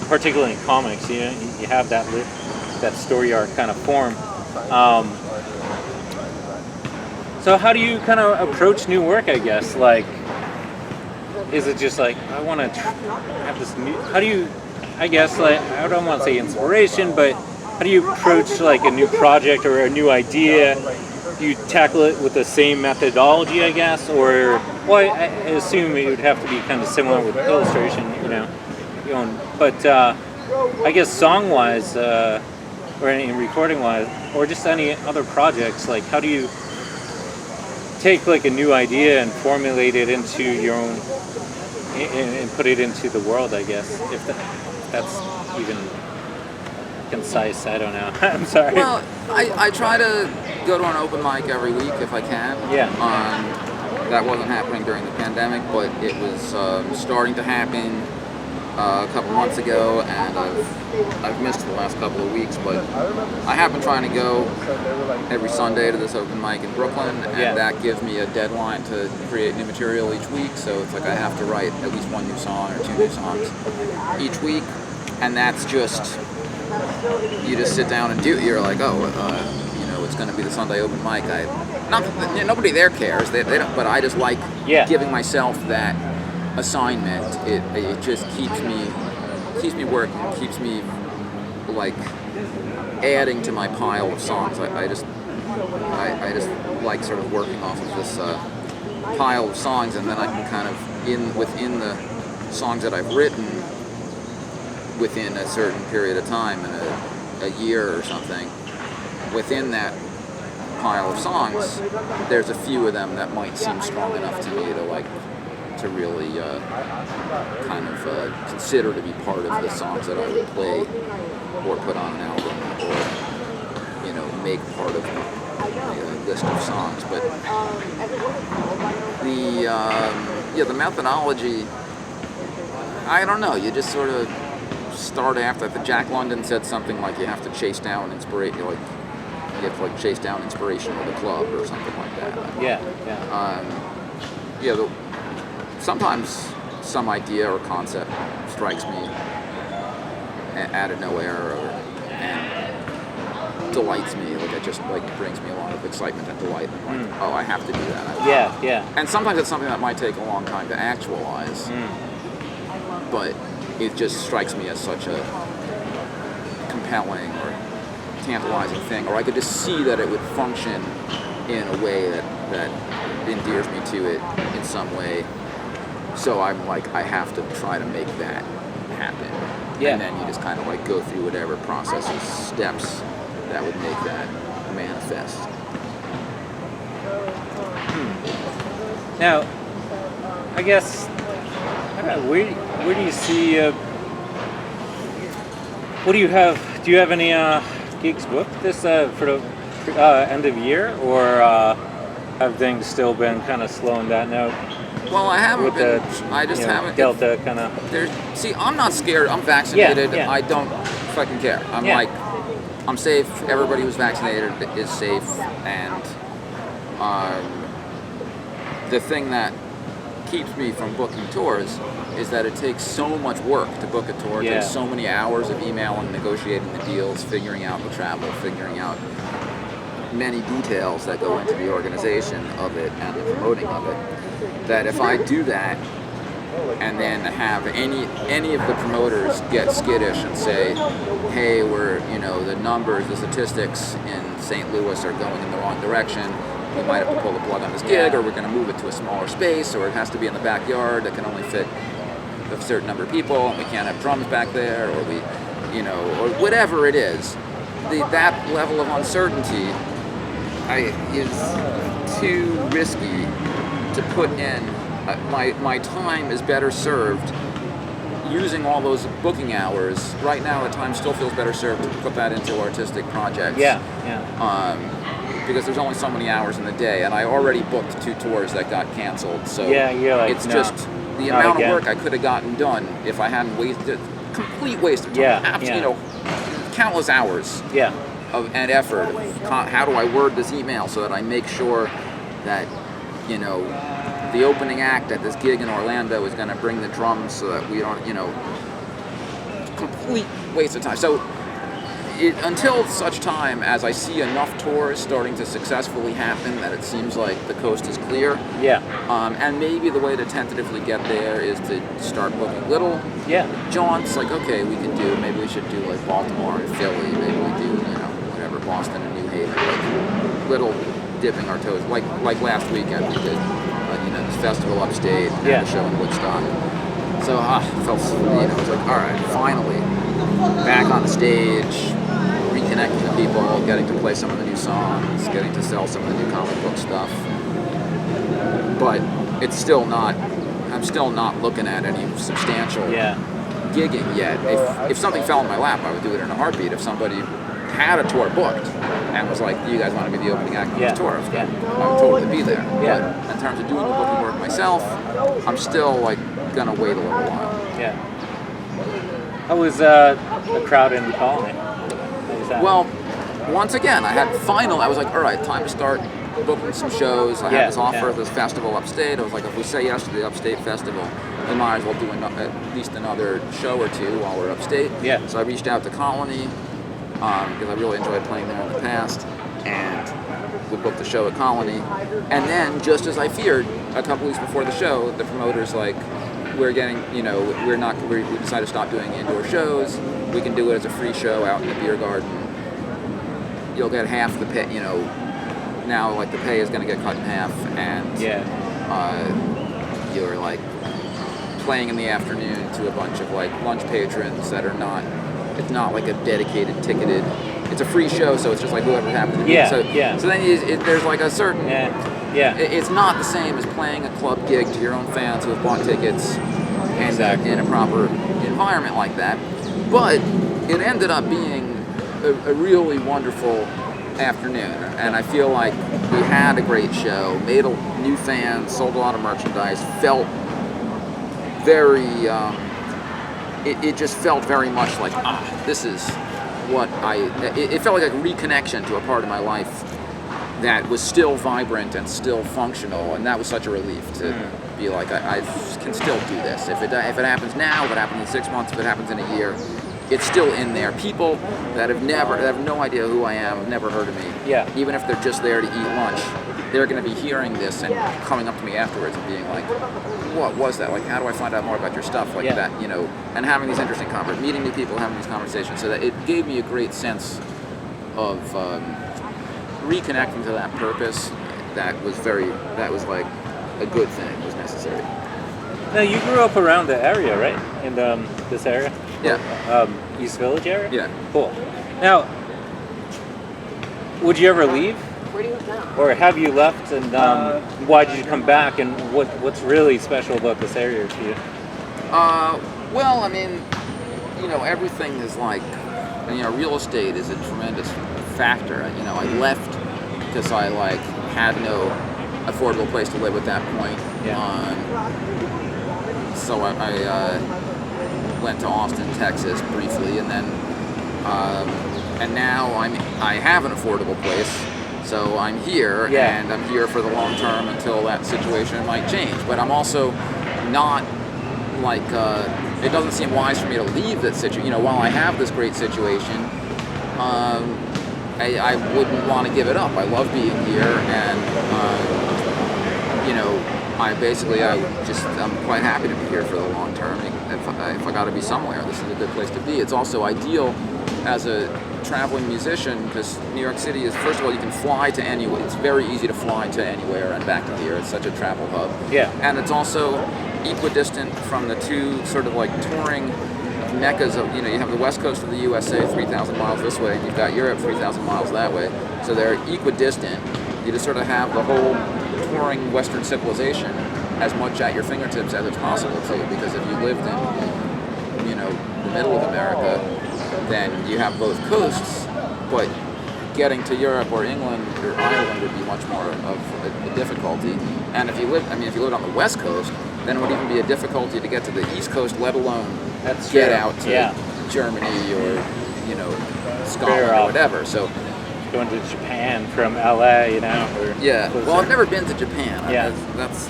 Particularly in comics, you have that story arc kind of form. So how do you kind of approach new work, I guess? Like, is it just like, I want to have this new, how do you, I guess, like, I don't want to say inspiration, but how do you approach like a new project or a new idea? Do you tackle it with the same methodology, I guess? Or, well, I assume it would have to be kind of similar with illustration, but I guess song-wise, or in recording-wise, or just any other projects, like how do you take like a new idea and formulate it into your own, and put it into the world, I guess, if that's even, concise. I don't know. I'm sorry. Well, I try to go to an open mic every week if I can. Yeah. That wasn't happening during the pandemic, but it was starting to happen a couple months ago, and I've missed the last couple of weeks, but I have been trying to go every Sunday to this open mic in Brooklyn, and that gives me a deadline to create new material each week, so it's like I have to write at least one new song or 2 new songs each week, and that's just, you just sit down and do it. You're like, it's going to be the Sunday open mic. Nobody there cares, they don't, but I just like giving myself that assignment. It just keeps me working, keeps me like adding to my pile of songs. I just like sort of working off of this pile of songs, and then I can kind of within the songs that I've written within a certain period of time, in a year or something, within that pile of songs, there's a few of them that might seem strong enough to me to really kind of consider to be part of the songs that I would play or put on an album, or make part of a list of songs. But the methodology, I don't know. You just sort of start after. Jack London said something like you have to chase down inspiration. You have to chase down inspiration with a club or something like that. Sometimes some idea or concept strikes me out of nowhere and delights me. It just brings me a lot of excitement and delight. And I have to do that. And sometimes it's something that might take a long time to actualize, but it just strikes me as such a compelling or tantalizing thing, or I could just see that it would function in a way that endears me to it in some way. So I'm like, I have to try to make that happen. And then you just kind of go through whatever processes, steps that would make that manifest. Now, I guess, I don't know, where do you see, what do you have? Do you have any gigs booked this for the end of year, or have things still been kind of slowing that note? Well, I haven't with been. The, I just haven't. Delta kind of. See, I'm not scared. I'm vaccinated. Yeah. I don't fucking care. I'm safe. Everybody who's vaccinated is safe, and the thing that keeps me from booking tours is that it takes so much work to book a tour. It takes so many hours of emailing, negotiating the deals, figuring out the travel, figuring out many details that go into the organization of it and the promoting of it, that if I do that and then have any of the promoters get skittish and say, hey, the numbers, the statistics in St. Louis are going in the wrong direction, we might have to pull the plug on this gig, or we're going to move it to a smaller space, or it has to be in the backyard that can only fit a certain number of people, and we can't have drums back there, or or whatever it is, that level of uncertainty is too risky to put in. My time is better served using all those booking hours. Right now, the time still feels better served to put that into artistic projects. Because there's only so many hours in the day, and I already booked 2 tours that got canceled. So it's just the amount of work I could have gotten done if I hadn't wasted, complete waste of time. Countless hours and effort. How do I word this email so that I make sure that the opening act at this gig in Orlando is going to bring the drums so that we don't, complete waste of time. So until such time as I see enough tours starting to successfully happen that it seems like the coast is clear. And maybe the way to tentatively get there is to start booking little jaunts. Maybe we should do Baltimore and Philly. Maybe we do, whatever, Boston and New Haven. Little dipping our toes. Like last weekend we did, this festival upstate and a show in Woodstock. So it felt, it's all right, finally back on the stage, reconnecting with people, getting to play some of the new songs, getting to sell some of the new comic book stuff. But it's still not, I'm still not looking at any substantial gigging yet. If something fell in my lap, I would do it in a heartbeat. If somebody had a tour booked and was like, "Do you guys want to be the opening act on this tour?" I would totally be there. Yeah. But in terms of doing the booking work myself, I'm still like gonna wait a little while. Yeah. How was the crowd in the Colony? How was that? Well, once again, I was like, all right, time to start booking some shows. I had this offer at this festival upstate. I was like, if we say yes to the upstate festival, we might as well do at least another show or two while we're upstate. Yeah. So I reached out to Colony because I really enjoyed playing there in the past, and we booked the show at Colony. And then, just as I feared, a couple weeks before the show, the promoter's like, we decided to stop doing indoor shows. We can do it as a free show out in the beer garden. You'll get half the pay, now like the pay is going to get cut in half, and you're like playing in the afternoon to a bunch of like lunch patrons that are not, it's not like a dedicated ticketed, it's a free show, so it's just like whoever happens to be. So then there's like a certain, it's not the same as playing a club gig to your own fans who have bought tickets and in a proper environment like that. But it ended up being a really wonderful afternoon, and I feel like we had a great show, made new fans, sold a lot of merchandise, felt very, it just felt very much like, this is what it felt like a reconnection to a part of my life that was still vibrant and still functional, and that was such a relief to be like, I can still do this. If it happens now, if it happens in 6 months, if it happens in a year, it's still in there. People that have no idea who I am, have never heard of me. Yeah. Even if they're just there to eat lunch, they're going to be hearing this and coming up to me afterwards and being like, "What was that? Like, how do I find out more about your stuff?" Like that, and having these interesting meeting new people, having these conversations. So that it gave me a great sense of reconnecting to that purpose. That was like a good thing. It was necessary. Now, you grew up around the area, right? In this area? Yeah. East Village area? Yeah. Cool. Now, would you ever leave? Or have you left, and why did you come back, and what's really special about this area to you? Well, I mean, everything is like, real estate is a tremendous factor. I left because I had no affordable place to live at that point. So I went to Austin, Texas briefly, and then and now I have an affordable place, so I'm here, and I'm here for the long term until that situation might change. But I'm also not like it doesn't seem wise for me to leave that situation. While I have this great situation, I wouldn't want to give it up. I love being here, and I'm quite happy to be here for the long term. If I got to be somewhere, this is a good place to be. It's also ideal as a traveling musician because New York City is, first of all, you can fly to anywhere. It's very easy to fly to anywhere and back to here. It's such a travel hub. Yeah. And it's also equidistant from the two sort of like touring meccas of, you have the west coast of the USA, 3,000 miles this way, and you've got Europe 3,000 miles that way. So they're equidistant. You just sort of have the whole touring Western civilization as much at your fingertips as it's possible to, because if you lived in, the middle of America, then you have both coasts, but getting to Europe or England or Ireland would be much more of a difficulty. And if you lived on the west coast, then it would even be a difficulty to get to the east coast, let alone get out to Germany or, Scotland or whatever. So going to Japan from LA, Well, I've never been to Japan. Yeah. That's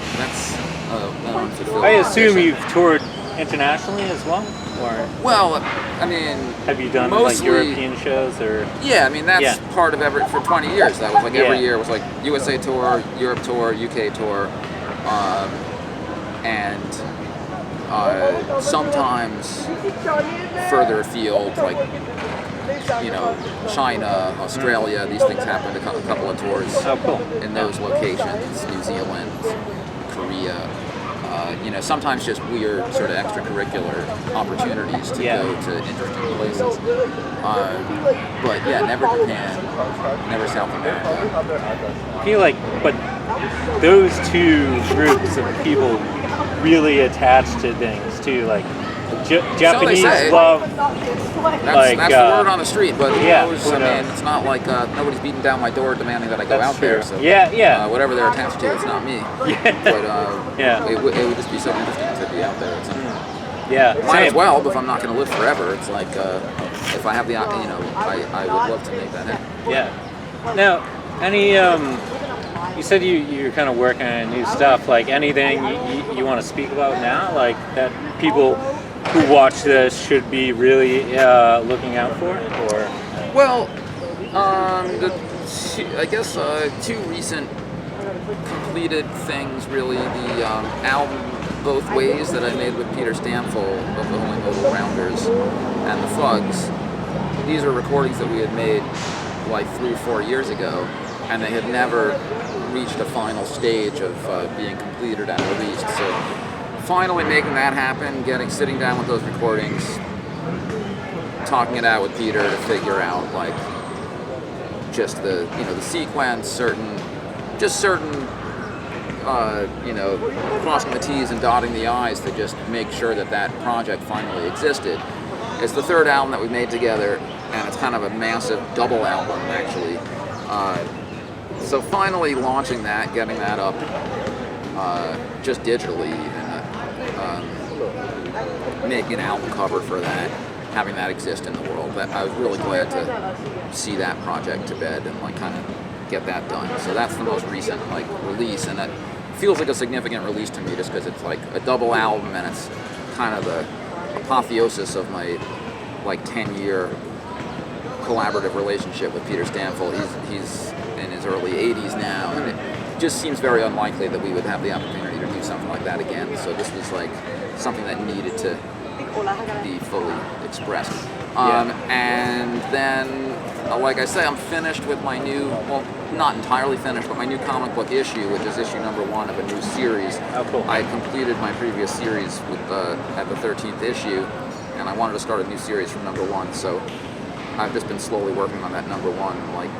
unfulfilled. I assume you've toured internationally as well, or? Well, I mean, have you done mostly, European shows, or? Yeah, I mean that's part of for 20 years. That was every year was USA tour, Europe tour, UK tour, and sometimes further afield, China, Australia. These things happened. A couple of tours in those locations. New Zealand, Korea. Sometimes just weird sort of extracurricular opportunities to go to interesting places. But never Japan, never South America. I feel like, but those two groups of people really attached to things too. Japanese say. love. That's the word on the street, but yeah, it's not like nobody's beating down my door demanding that I go out there. So whatever they're attached to, it's not me. But it would just be so interesting to be out there at some point. Might as well, but if I'm not going to live forever, it's like if I have the I would love to make that happen. Yeah. Now, any you said you're kind of working on new stuff. Like anything you want to speak about now, like that people who watch this should be really looking out for, or? Well, I guess two recent completed things really. The album Both Ways that I made with Peter Stamfel of the Holy Modal Rounders and the Fugs. These are recordings that we had made like 3 or 4 years ago, and they had never reached a final stage of being completed and released. So finally making that happen, sitting down with those recordings, talking it out with Peter to figure out like just the sequence, certain crossing the T's and dotting the I's to just make sure that project finally existed. It's the third album that we made together, and it's kind of a massive double album actually. So finally launching that, getting that up just digitally, and making an album cover for that, having that exist in the world. I was really glad to see that project to bed and like kind of get that done. So that's the most recent like release, and it feels like a significant release to me just because it's like a double album and it's kind of the apotheosis of my like 10-year collaborative relationship with Peter Stamfel. He's in his early 80s now, and it just seems very unlikely that we would have the opportunity to do something like that again. So this was like something that needed to be fully expressed. And then, like I say, I'm finished with my new, well, not entirely finished, but my new comic book issue, which is issue number 1 of a new series. Oh, cool. I completed my previous series at the 13th issue, and I wanted to start a new series from number 1, so I've just been slowly working on that number 1, like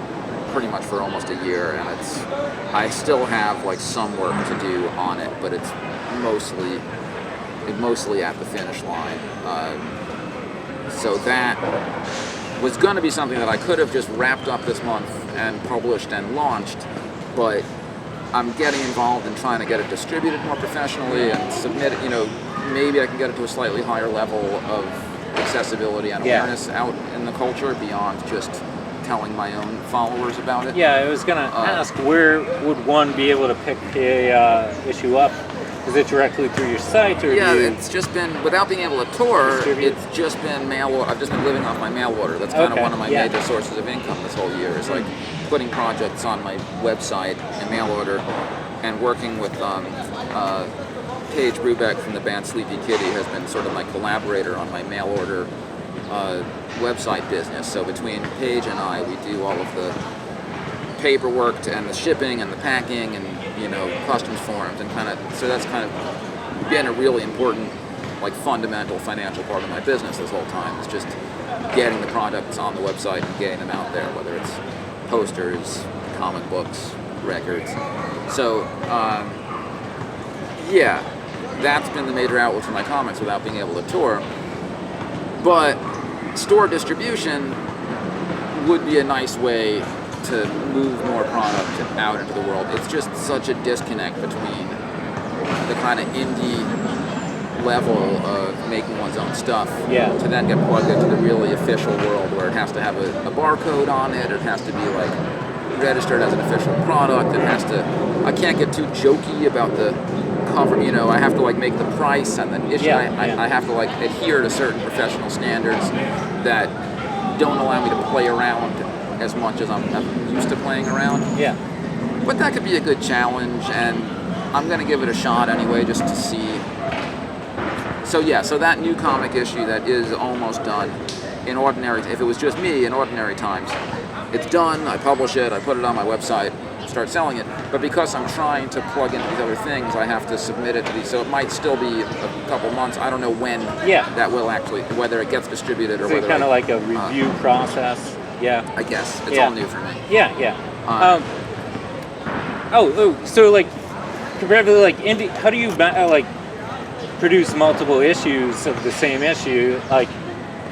pretty much for almost a year, and I still have like some work to do on it, but it's mostly at the finish line. So that was going to be something that I could have just wrapped up this month and published and launched, but I'm getting involved in trying to get it distributed more professionally and submit it, maybe I can get it to a slightly higher level of accessibility and awareness out in the culture beyond just telling my own followers about it. Yeah, I was going to ask, where would one be able to pick a issue up? Is it directly through your site, or it's just been, without being able to tour, it's just been mail order. I've just been living off my mail order. That's kind of one of my major sources of income this whole year, is like putting projects on my website and mail order, and working with Paige Brubeck from the band Sleepy Kitty has been sort of my collaborator on my mail order website business. So between Paige and I, we do all of the paperwork and the shipping and the packing and customs forms, and so that's kind of been a really important, like, fundamental financial part of my business this whole time. It's just getting the products on the website and getting them out there, whether it's posters, comic books, records. So that's been the major outlet for my comics without being able to tour. But store distribution would be a nice way to move more product out into the world. It's just such a disconnect between the kind of indie level of making one's own stuff to then get plugged into the really official world where it has to have a barcode on it, it has to be like registered as an official product, I can't get too jokey about the cover, I have to like make the price and the issue, I have to like adhere to certain professional standards that don't allow me to play around as much as I'm used to playing around. Yeah. But that could be a good challenge, and I'm going to give it a shot anyway, just to see. So that new comic issue that is almost done, if it was just me in ordinary times, it's done, I publish it, I put it on my website, start selling it. But because I'm trying to plug into these other things, I have to submit it to these, so it might still be a couple months. I don't know when that will actually, whether it gets distributed or whether kind of like a review process. Yeah, I guess it's all new for me. So like comparatively, like indie, how do you like produce multiple issues of the same issue, like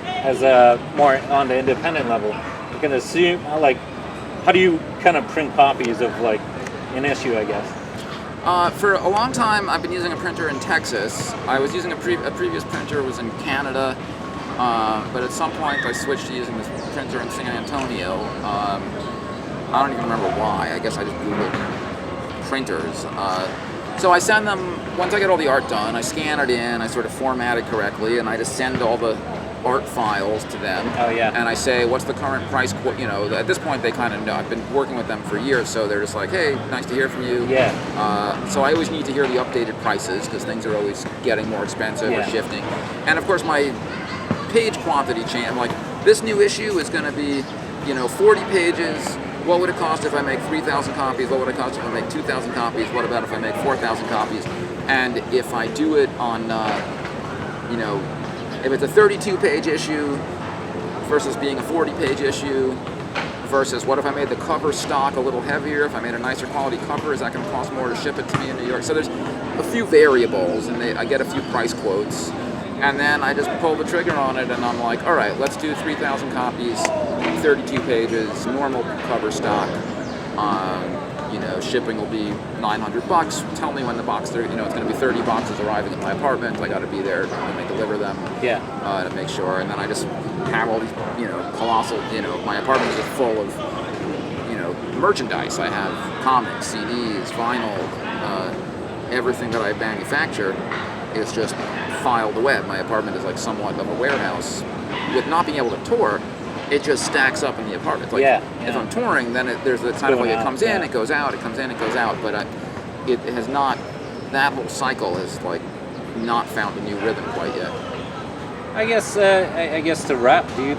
as a more on the independent level, you can assume like, how do you kind of print copies of like an issue, I guess? For a long time, I've been using a printer in Texas. I was using a previous printer was in Canada, but at some point I switched to using this printer in San Antonio. I don't even remember why. I guess I just Googled printers. So I send them, once I get all the art done, I scan it in, I sort of format it correctly, and I just send all the art files to them. Oh, yeah. And I say, what's the current price, you know, at this point they kind of know. I've been working with them for years, so they're just like, hey, nice to hear from you. Yeah. So I always need to hear the updated prices, because things are always getting more expensive or shifting. And of course my page quantity change, I'm like, this new issue is going to be, you know, 40 pages. What would it cost if I make 3,000 copies? What would it cost if I make 2,000 copies? What about if I make 4,000 copies? And if I do it on, you know, if it's a 32-page issue versus being a 40-page issue, versus what if I made the cover stock a little heavier? If I made a nicer quality cover, is that going to cost more to ship it to me in New York? So there's a few variables, and I get a few price quotes. And then I just pull the trigger on it, and I'm like, all right, let's do 3,000 copies, 32 pages, normal cover stock. You know, shipping will be $900. Tell me when the box, you know, it's going to be 30 boxes arriving at my apartment. I got to be there when they deliver them. Yeah. To make sure. And then I just have all these, you know, colossal, you know, my apartment is full of, you know, merchandise. I have comics, CDs, vinyl, everything that I manufacture is just filed away. My apartment is like somewhat of a warehouse. With not being able to tour, it just stacks up in the apartment. Like, if I'm touring, then there's the kind of like it comes in, it goes out, it comes in, it goes out. But it has not, that whole cycle has like not found a new rhythm quite yet. I guess to wrap, do you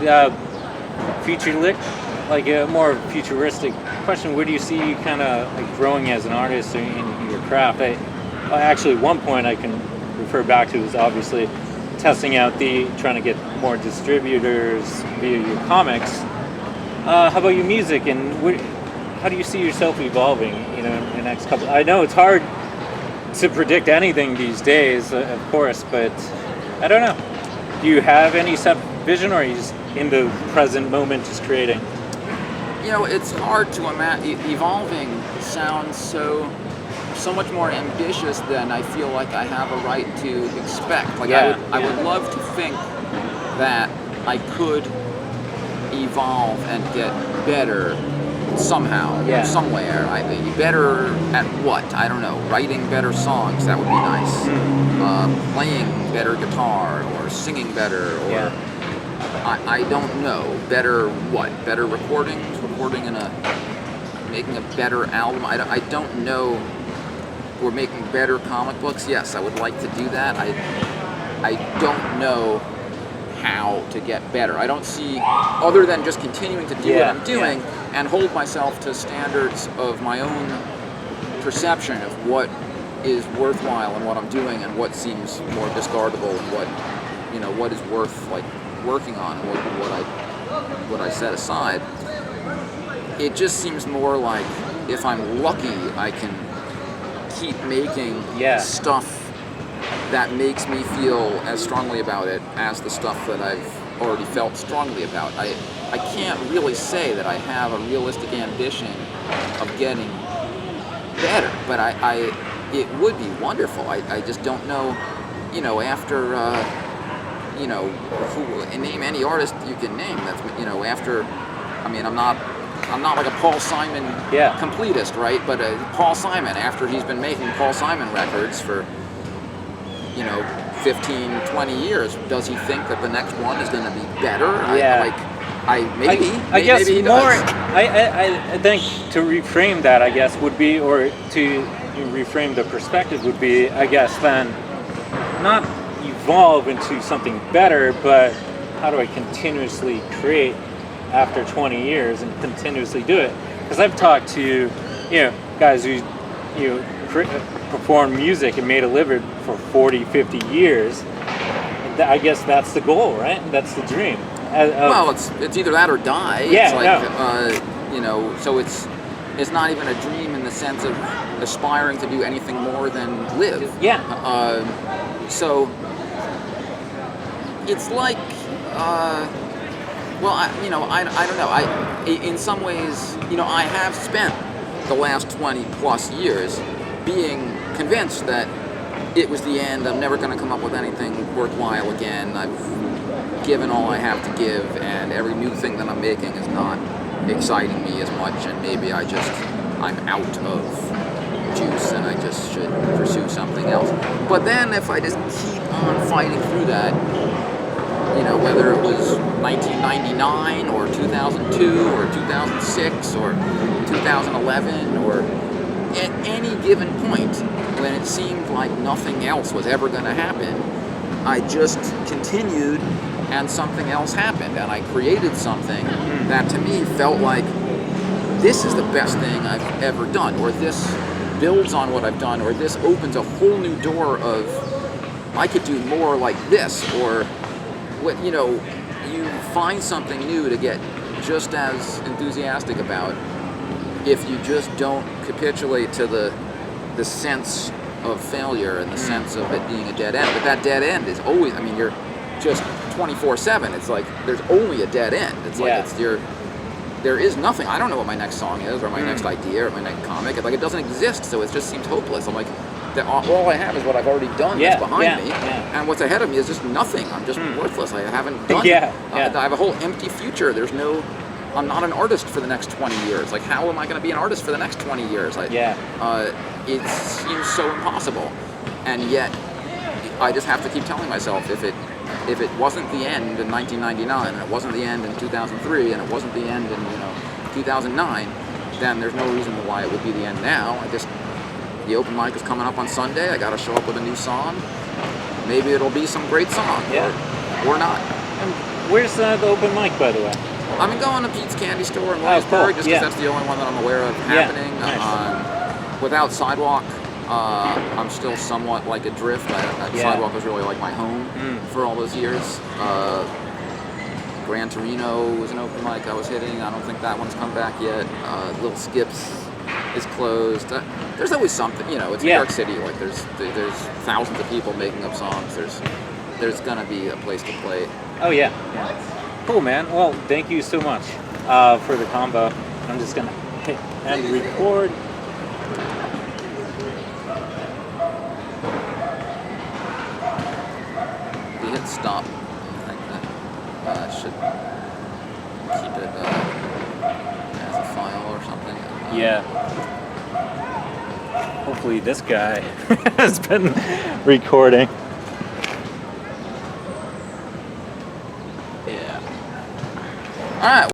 like a more futuristic question? Where do you see you kind of like growing as an artist or in your craft? Actually, one point I can refer back to is obviously testing out trying to get more distributors via your comics. How about your music, and how do you see yourself evolving, you know, in the next couple? I know it's hard to predict anything these days, of course, but I don't know. Do you have any set vision, or are you just in the present moment just creating? You know, it's hard to imagine. Evolving sounds so much more ambitious than I feel like I have a right to expect. Like I would love to think that I could evolve and get better somehow, somewhere. Better at what? I don't know. Writing better songs, that would be nice. Playing better guitar, or singing better, or I don't know. Better what? Better recordings? Making a better album? I don't know. We're making better comic books. Yes, I would like to do that. I don't know how to get better. I don't see, other than just continuing to do what I'm doing and hold myself to standards of my own perception of what is worthwhile and what I'm doing and what seems more discardable and what is worth like working on and what I set aside. It just seems more like if I'm lucky, I can keep making stuff that makes me feel as strongly about it as the stuff that I've already felt strongly about. I can't really say that I have a realistic ambition of getting better, but it would be wonderful. I just don't know, after, name any artist you can name that's, after, I'm not like a Paul Simon completist, right? But Paul Simon, after he's been making Paul Simon records for, 15, 20 years, does he think that the next one is going to be better? Maybe he does. I think to reframe that, I guess, would be, or to reframe the perspective would be, I guess, then not evolve into something better, but how do I continuously create after 20 years and continuously do it? Because I've talked to guys who performed music and made a living for 40, 50 years. I guess that's the goal, right? That's the dream. Well, it's either that or die. Yeah, it's like, so it's not even a dream in the sense of aspiring to do anything more than live. Yeah. So it's like, well, I don't know. In some ways, I have spent the last 20 plus years being convinced that it was the end. I'm never going to come up with anything worthwhile again. I've given all I have to give, and every new thing that I'm making is not exciting me as much, and maybe I'm out of juice and I just should pursue something else. But then if I just keep on fighting through that, whether it was 1999 or 2002 or 2006 or 2011 or at any given point when it seemed like nothing else was ever going to happen, I just continued and something else happened, and I created something that to me felt like this is the best thing I've ever done, or this builds on what I've done, or this opens a whole new door of I could do more like this, or what, you find something new to get just as enthusiastic about if you just don't capitulate to the sense of failure and the sense of it being a dead end. But that dead end is always, you're just 24/7. It's like there's only a dead end. It's like there is nothing. I don't know what my next song is, or my next idea, or my next comic. It doesn't exist, so it just seems hopeless. I'm like, all I have is what I've already done that's behind me, and what's ahead of me is just nothing. I'm just worthless. I haven't done it. I have a whole empty future. I'm not an artist for the next 20 years. Like, how am I going to be an artist for the next 20 years? It seems so impossible, and yet I just have to keep telling myself if it wasn't the end in 1999, and it wasn't the end in 2003, and it wasn't the end in 2009, then there's no reason why it would be the end now. The open mic is coming up on Sunday. I got to show up with a new song. Maybe it'll be some great song, or not. And where's the open mic, by the way? I've been going to Pete's Candy Store in Williamsburg, just because that's the only one that I'm aware of happening. Nice. Without Sidewalk, I'm still somewhat like adrift. Sidewalk was really like my home for all those years. Gran Torino was an open mic I was hitting. I don't think that one's come back yet. Little Skips is closed. There's always something, it's New York City. Like there's thousands of people making up songs. There's gonna be a place to play. Oh yeah. Cool, man. Well, thank you so much for the combo. I'm just gonna hit and record. If you hit stop, I think that should keep it as a file or something. Hopefully this guy has been recording. All right.